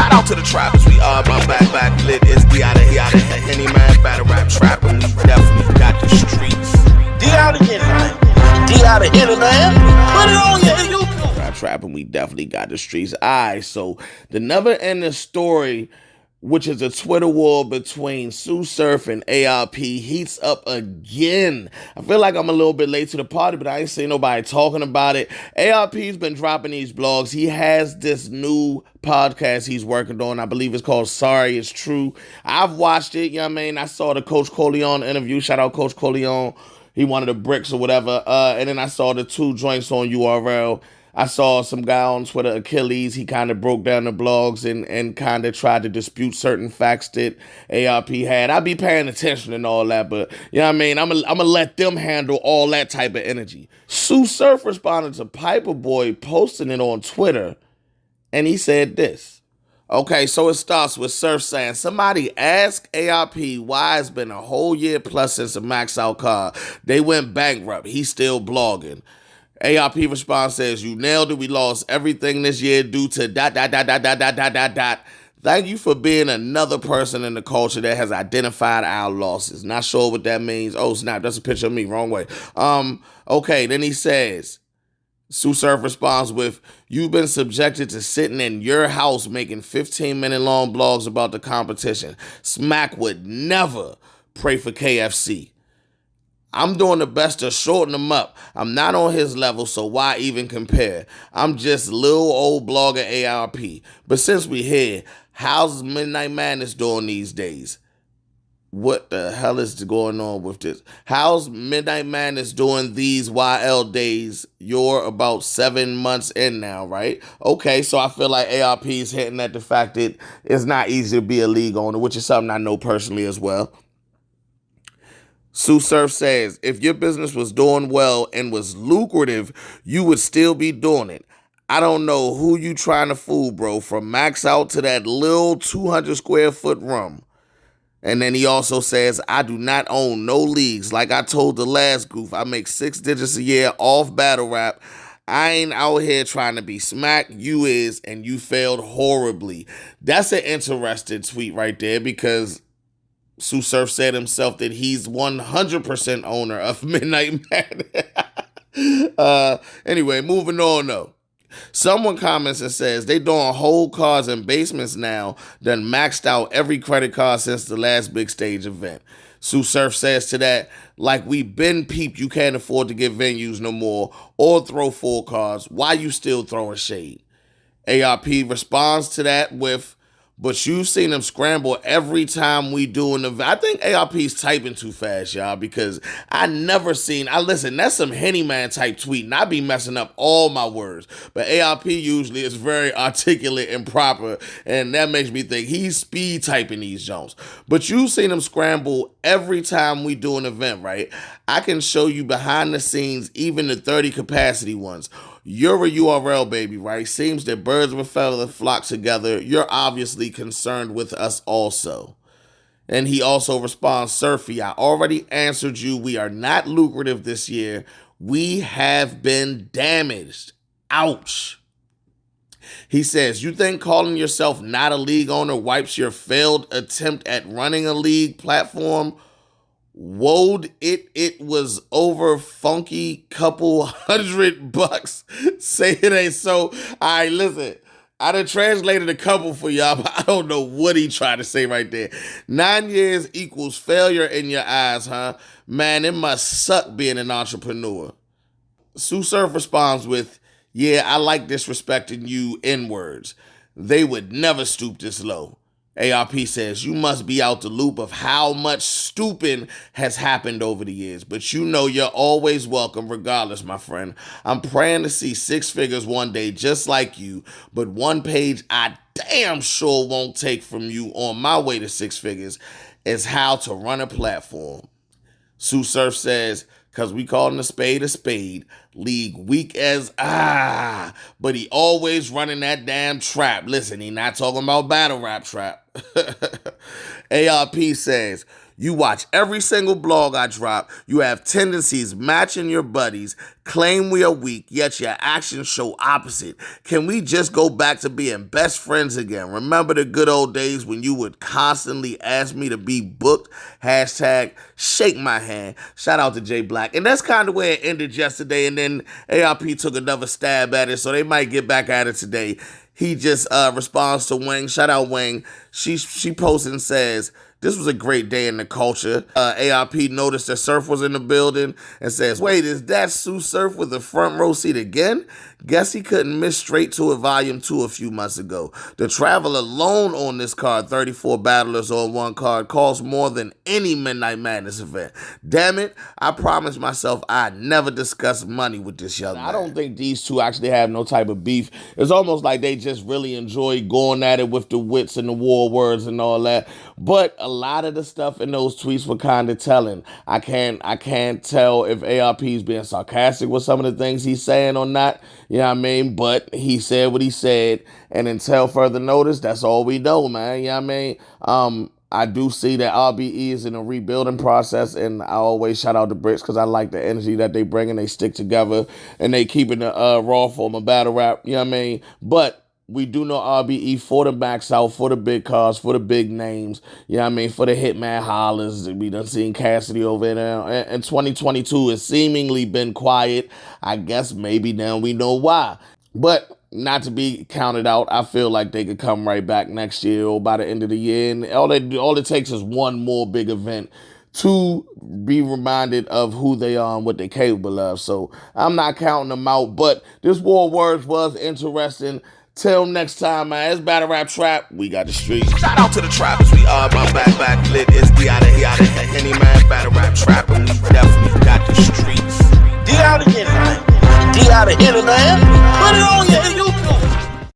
Shout out to the trappers, we are my back lit. It's D out of Henny Man, battle rap trap, and we definitely got the streets. D out of Henny Man. D out of Henny Man. Put it on your YouTube. Rap trap, and we definitely got the streets. Alright, so the never ending story, which is a Twitter war between Sue Surf and ARP, heats up again. I feel like I'm a little bit late to the party, but I ain't seen nobody talking about it. ARP's been dropping these blogs. He has this new podcast he's working on. I believe it's called Sorry It's True. I've watched it, you know what I mean? I saw the Coach Coleon interview. Shout out Coach Coleon. He wanted the bricks or whatever. And then I saw the 2 joints on URL. I saw some guy on Twitter, Achilles, he kind of broke down the blogs and kind of tried to dispute certain facts that ARP had. I'd be paying attention and all that, but you know what I mean? I'm gonna let them handle all that type of energy. Sue Surf responded to Piper Boy posting it on Twitter, and he said this. Okay, so it starts with Surf saying, somebody ask ARP why it's been a whole year plus since a Max Out car. They went bankrupt. He's still blogging. ARP response says, you nailed it. We lost everything this year due to ... Thank you for being another person in the culture that has identified our losses. Not sure what that means. Oh, snap. That's a picture of me. Wrong way. Okay. Then he says, Sue Surf responds with, you've been subjected to sitting in your house making 15-minute long blogs about the competition. Smack would never pray for KFC. I'm doing the best to shorten him up. I'm not on his level, so why even compare? I'm just little old blogger ARP. But since we here, how's Midnight Madness doing these days? What the hell is going on with this? How's Midnight Madness doing these YL days? You're about 7 months in now, right? Okay, so I feel like ARP is hitting at the fact that it's not easy to be a league owner, which is something I know personally as well. Sue Surf says, if your business was doing well and was lucrative, you would still be doing it. I don't know who you trying to fool, bro, from Max Out to that little 200 square foot room. And then he also says, I do not own no leagues. Like I told the last goof, I make 6 digits a year off battle rap. I ain't out here trying to be Smack. You is, and you failed horribly. That's an interesting tweet right there because Sue Surf said himself that he's 100% owner of Midnight Madness. Anyway, moving on though. Someone comments and says they doing whole cars in basements now, done maxed out every credit card since the last big stage event. Sue Surf says to that, like we been peeped, you can't afford to get venues no more or throw full cars. Why you still throwing shade? ARP responds to that with, but you've seen them scramble every time we do an event. I think ARP's typing too fast, y'all, because listen, that's some Henny Man type tweet, and I be messing up all my words. But ARP usually is very articulate and proper, and that makes me think he's speed typing these Jones. But you've seen them scramble every time we do an event, right? I can show you behind the scenes, even the 30 capacity ones. You're a URL baby, right? Seems that birds of a feather flock together. You're obviously concerned with us also. And he also responds, Surfy, I already answered you. We are not lucrative this year. We have been damaged. Ouch. He says, you think calling yourself not a league owner wipes your failed attempt at running a league platform? Woed it was over funky couple $100. Say it ain't so. All right, listen. I done translated a couple for y'all, but I don't know what he tried to say right there. 9 years equals failure in your eyes, huh? Man, it must suck being an entrepreneur. Sue Surf responds with, yeah, I like disrespecting you N-words. They would never stoop this low. ARP says, you must be out the loop of how much stooping has happened over the years, but you know you're always welcome regardless, my friend. I'm praying to see 6 figures one day just like you, but one page I damn sure won't take from you on my way to 6 figures is how to run a platform. Sue Surf says, because we call a spade, league weak as but he always running that damn trap. Listen, he not talking about battle rap trap. ARP says, You watch every single blog I drop. You have tendencies matching your buddies, claim we are weak, yet your actions show opposite. Can we just go back to being best friends again? Remember the good old days when you would constantly ask me to be booked? Hashtag shake my hand. Shout out to Jay Black. And that's kind of where it ended yesterday. And then ARP took another stab at it, so they might get back at it today. He just responds to Wang. Shout out Wang. She posts and says, "This was a great day in the culture." ARP noticed that Surf was in the building and says, "Wait, is that Sue Surf with the front row seat again? Guess he couldn't miss Straight to It Volume 2 a few months ago. The travel alone on this card, 34 battlers on one card, costs more than any Midnight Madness event. Damn it, I promised myself I'd never discuss money with this young man." I don't think these two actually have no type of beef. It's almost like they just really enjoy going at it with the wits and the war words and all that. But a lot of the stuff in those tweets were kind of telling. I can't tell if ARP is being sarcastic with some of the things he's saying or not. You know what I mean? But he said what he said, and until further notice, that's all we know, man. You know what I mean? I do see that RBE is in a rebuilding process, and I always shout out the Brits because I like the energy that they bring, and they stick together, and they keeping the raw form of battle rap. You know what I mean? But we do know RBE for the max out, for the big cars, for the big names, you know what I mean, for the Hitman Hollers. We done seen Cassidy over there. And 2022 has seemingly been quiet. I guess maybe now we know why. But not to be counted out, I feel like they could come right back next year or by the end of the year. And all it takes is one more big event to be reminded of who they are and what they're capable of. So I'm not counting them out. But this War Words was interesting. Till next time, man. It's Battle Rap Trap. We got the streets. Shout out to the trappers. We are my back lit. It's D out of any man. Battle Rap Trap, and we definitely got the streets. D out again, man. D out of here, man. Put it on your YouTube.